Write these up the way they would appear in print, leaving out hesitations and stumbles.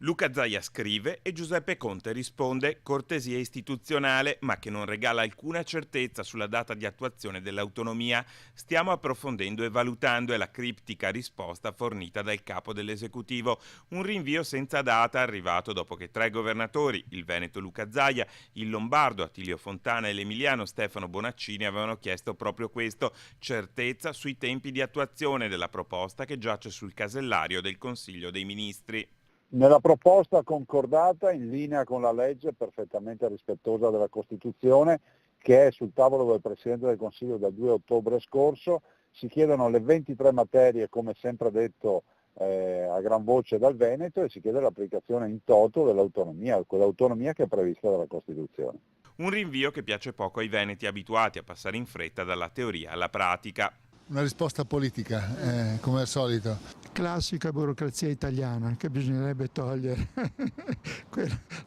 Luca Zaia scrive e Giuseppe Conte risponde: cortesia istituzionale, ma che non regala alcuna certezza sulla data di attuazione dell'autonomia. Stiamo approfondendo e valutando, è la criptica risposta fornita dal capo dell'esecutivo. Un rinvio senza data arrivato dopo che 3 governatori, il veneto Luca Zaia, il lombardo Attilio Fontana e l'emiliano Stefano Bonaccini, avevano chiesto proprio questo: certezza sui tempi di attuazione della proposta che giace sul casellario del Consiglio dei Ministri. Nella proposta concordata, in linea con la legge, perfettamente rispettosa della Costituzione, che è sul tavolo del Presidente del Consiglio dal 2 ottobre scorso, si chiedono le 23 materie, come sempre detto a gran voce dal Veneto, e si chiede l'applicazione in toto dell'autonomia, quell'autonomia che è prevista dalla Costituzione. Un rinvio che piace poco ai veneti abituati a passare in fretta dalla teoria alla pratica. Una risposta politica, come al solito. Classica burocrazia italiana che bisognerebbe togliere.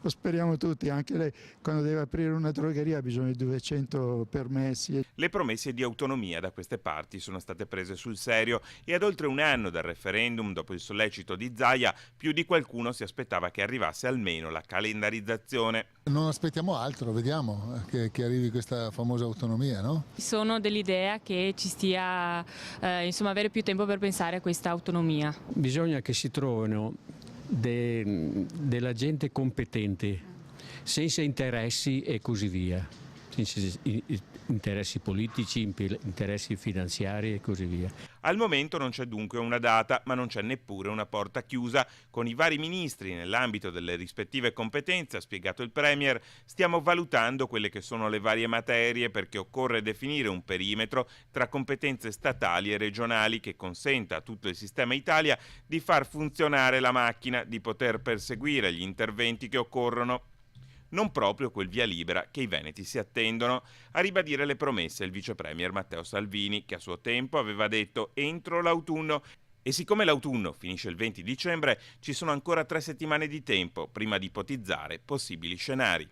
Lo speriamo tutti, anche lei quando deve aprire una drogheria ha bisogno di 200 permessi. Le promesse di autonomia da queste parti sono state prese sul serio e ad oltre un anno dal referendum, dopo il sollecito di Zaia, più di qualcuno si aspettava che arrivasse almeno la calendarizzazione. Non aspettiamo altro, vediamo che arrivi questa famosa autonomia, no? Sono dell'idea che ci stia avere più tempo per pensare a questa autonomia. Bisogna che si trovino della gente competente, senza interessi e così via, senza interessi politici, interessi finanziari e così via. Al momento non c'è dunque una data, ma non c'è neppure una porta chiusa. Con i vari ministri nell'ambito delle rispettive competenze, ha spiegato il Premier, stiamo valutando quelle che sono le varie materie, perché occorre definire un perimetro tra competenze statali e regionali che consenta a tutto il sistema Italia di far funzionare la macchina, di poter perseguire gli interventi che occorrono. Non proprio quel via libera che i veneti si attendono. A ribadire le promesse il vice premier Matteo Salvini, che a suo tempo aveva detto entro l'autunno. E siccome l'autunno finisce il 20 dicembre, ci sono ancora 3 settimane di tempo prima di ipotizzare possibili scenari.